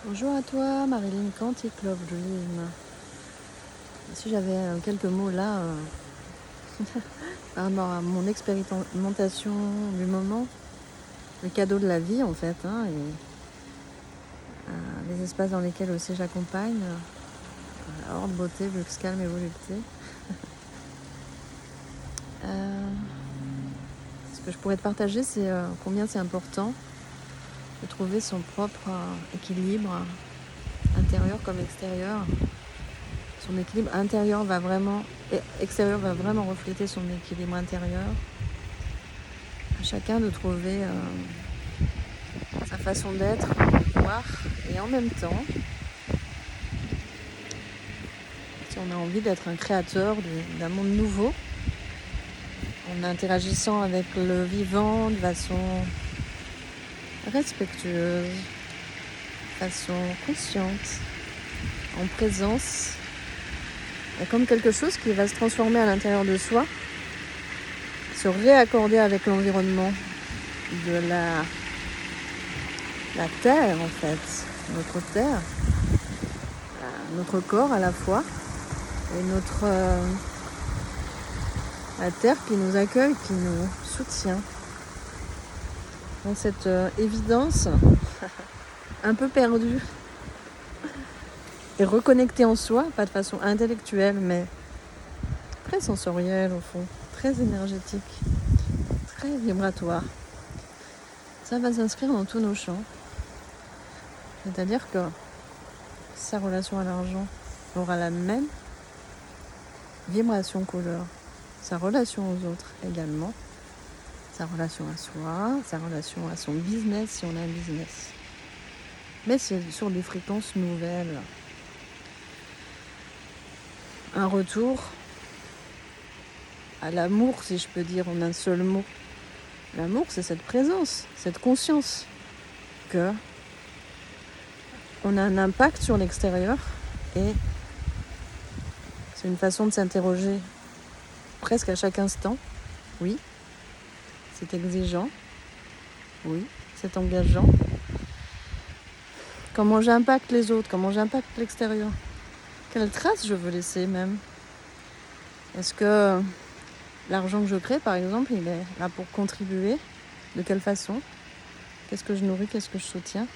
Bonjour à toi, Marilyn Quantic Love Dream. Si j'avais quelques mots là par rapport à mon expérimentation du moment, le cadeau de la vie en fait, et les espaces dans lesquels aussi j'accompagne, Horde, Beauté, Luxe, Calme et Volupté. Ce que je pourrais te partager, c'est combien c'est important de trouver son propre équilibre intérieur comme extérieur. Son équilibre intérieur va vraiment, et extérieur va vraiment refléter son équilibre intérieur. À chacun de trouver sa façon d'être, de voir, et en même temps, si on a envie d'être un créateur d'un monde nouveau, en interagissant avec le vivant de façon respectueuse, de façon consciente, en présence, il y a comme quelque chose qui va se transformer à l'intérieur de soi, se réaccorder avec l'environnement de la terre en fait, notre terre, notre corps à la fois, et la terre qui nous accueille, qui nous soutient. Dans cette évidence un peu perdue et reconnectée en soi, pas de façon intellectuelle, mais très sensorielle au fond, très énergétique, très vibratoire. Ça va s'inscrire dans tous nos champs. C'est-à-dire que sa relation à l'argent aura la même vibration couleur, sa relation aux autres également, sa relation à soi, sa relation à son business si on a un business. Mais c'est sur des fréquences nouvelles. Un retour à l'amour, si je peux dire en un seul mot. L'amour, c'est cette présence, cette conscience que on a un impact sur l'extérieur et c'est une façon de s'interroger presque à chaque instant. Oui, c'est exigeant. Oui, c'est engageant. Comment j'impacte les autres, comment j'impacte l'extérieur. Quelle trace je veux laisser même. Est-ce que l'argent que je crée, par exemple, il est là pour contribuer? De quelle façon? Qu'est-ce que je nourris? Qu'est-ce que je soutiens?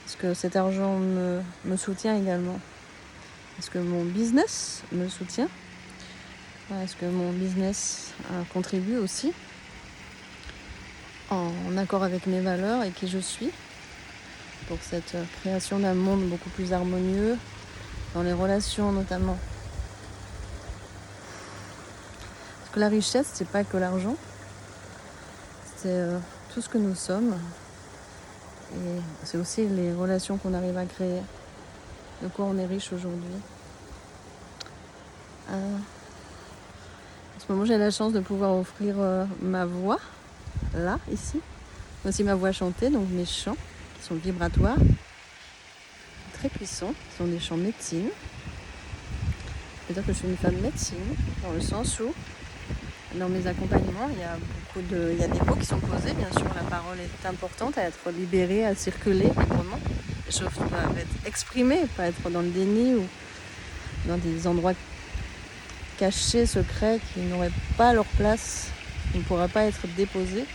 Est-ce que cet argent me soutient également? Est-ce que mon business me soutient? Est-ce que mon business contribue aussi en accord avec mes valeurs et qui je suis pour cette création d'un monde beaucoup plus harmonieux dans les relations notamment? Parce que la richesse, c'est pas que l'argent, c'est tout ce que nous sommes et c'est aussi les relations qu'on arrive à créer, de quoi on est riche aujourd'hui. En ce moment, j'ai la chance de pouvoir offrir ma voix, là, ici, mais aussi ma voix chantée, donc mes chants qui sont vibratoires, très puissants, qui sont des chants médecine. C'est-à-dire que je suis une femme médecine, dans le sens où dans mes accompagnements, il y a des mots qui sont posés, bien sûr, la parole est importante à être libérée, à circuler librement. Les choses doivent être exprimées, pas être dans le déni ou dans des endroits cachés, secrets, qui n'auraient pas leur place, qui ne pourraient pas être déposés.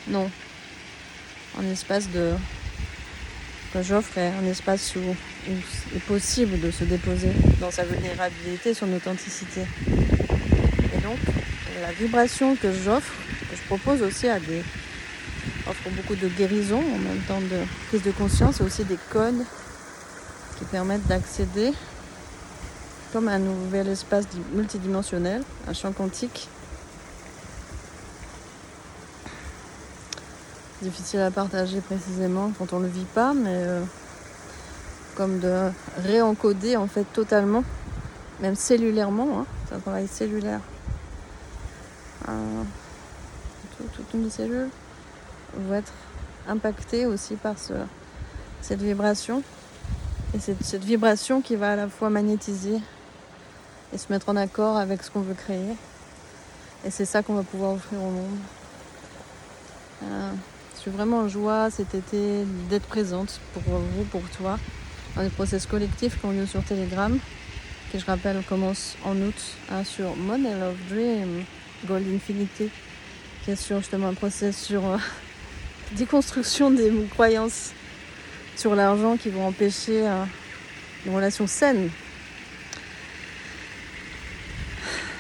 Non. Un espace que j'offre est un espace où il est possible de se déposer dans sa vulnérabilité, son authenticité. Et donc, la vibration que j'offre, que je propose aussi offre beaucoup de guérison, en même temps de prise de conscience, et aussi des codes qui permettent d'accéder comme un nouvel espace multidimensionnel, un champ quantique. Difficile à partager précisément quand on ne le vit pas, mais comme de réencoder en fait totalement, même cellulairement, c'est un travail cellulaire. Toutes nos cellules vont être impactées aussi par cette vibration. Et c'est cette vibration qui va à la fois magnétiser et se mettre en accord avec ce qu'on veut créer. Et c'est ça qu'on va pouvoir offrir au monde. Je suis vraiment en joie cet été d'être présente pour vous, pour toi, dans les process collectifs qui ont lieu sur Telegram, qui je rappelle commence en août sur Money Love Dream, Gold Infinity, qui est sur justement un process sur déconstruction des croyances sur l'argent qui vont empêcher une relation saine.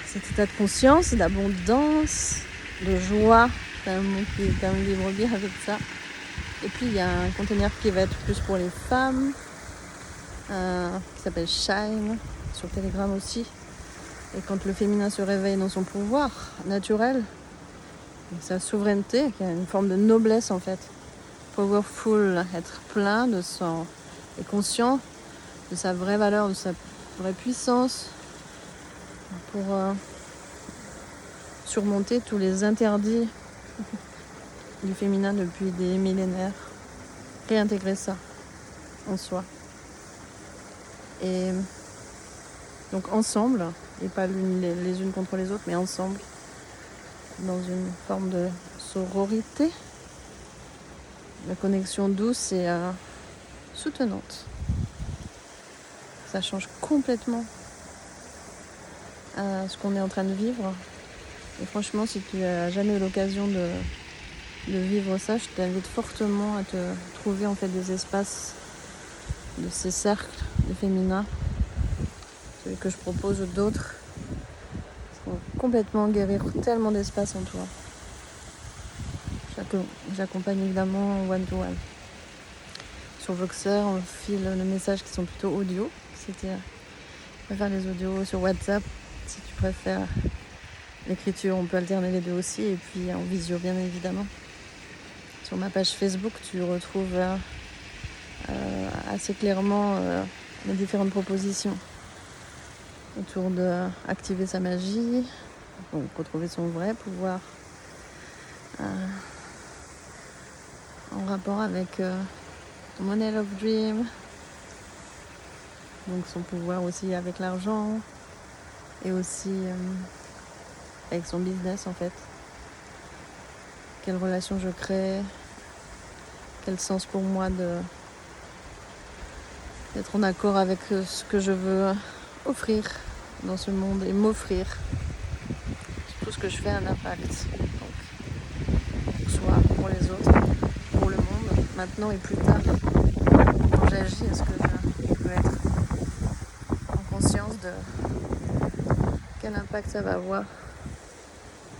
Cet état de conscience, d'abondance, de joie, c'est un mot qui quand même vibre bien avec ça. Et puis il y a un conteneur qui va être plus pour les femmes, qui s'appelle Shine, sur Telegram aussi. Et quand le féminin se réveille dans son pouvoir naturel, sa souveraineté, qui a une forme de noblesse en fait, powerful, être plein de son, et conscient de sa vraie valeur, de sa vraie puissance, pour surmonter tous les interdits du féminin depuis des millénaires, réintégrer ça en soi. Et donc ensemble, et pas les unes contre les autres, mais ensemble, dans une forme de sororité, la connexion douce et soutenante. Ça change complètement ce qu'on est en train de vivre. Et franchement, si tu n'as jamais eu l'occasion de vivre ça, je t'invite fortement à te trouver en fait des espaces de ces cercles de féminin, celui que je propose ou d'autres, qui vont complètement guérir tellement d'espace en toi. J'accompagne évidemment en one-to-one. Sur Voxer, on file les messages qui sont plutôt audio. Si tu préfères les audios sur WhatsApp, si tu préfères l'écriture, on peut alterner les deux aussi. Et puis en visio, bien évidemment. Sur ma page Facebook, tu retrouves assez clairement les différentes propositions autour d'activer sa magie, donc retrouver son vrai pouvoir en rapport avec ton Money Love Dream, donc son pouvoir aussi avec l'argent et aussi avec son business en fait. Quelle relation je crée, quel sens pour moi d'être en accord avec ce que je veux offrir dans ce monde et m'offrir. Tout ce que je fais a un impact. Donc, pour soi, pour les autres, pour le monde, maintenant et plus tard. Quand j'agis, est-ce que je peux être en conscience de quel impact ça va avoir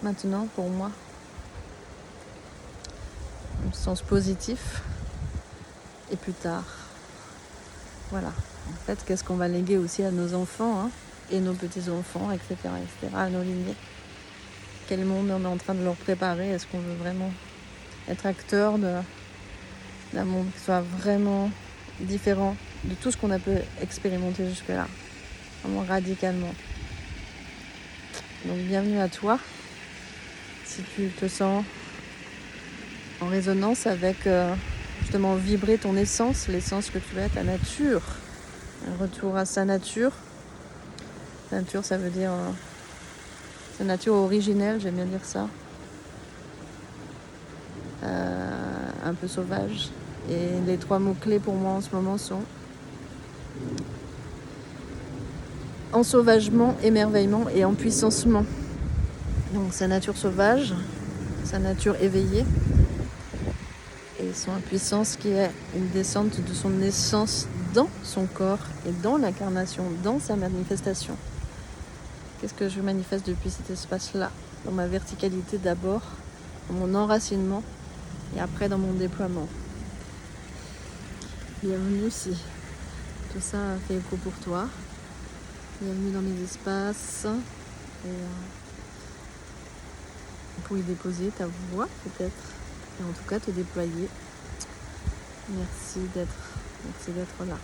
maintenant pour moi, un sens positif et plus tard. Voilà. En fait, qu'est-ce qu'on va léguer aussi à nos enfants et nos petits-enfants, etc., à nos lignées. Quel monde on est en train de leur préparer? Est-ce qu'on veut vraiment être acteur d'un monde qui soit vraiment différent de tout ce qu'on a pu expérimenter jusque-là, vraiment radicalement? Donc bienvenue à toi, si tu te sens en résonance avec justement vibrer ton essence, l'essence que tu es, ta nature, un retour à sa nature. Nature, ça veut dire sa nature originelle, j'aime bien dire ça, un peu sauvage. Et les 3 mots-clés pour moi en ce moment sont ensauvagement, émerveillement et empuissancement. Donc sa nature sauvage, sa nature éveillée et son impuissance qui est une descente de son essence dans son corps et dans l'incarnation, dans sa manifestation. Qu'est-ce que je manifeste depuis cet espace-là? Dans ma verticalité d'abord, dans mon enracinement et après dans mon déploiement. Bienvenue si tout ça fait écho pour toi. Bienvenue dans les espaces et pour y déposer ta voix peut-être et en tout cas te déployer. Merci d'être là.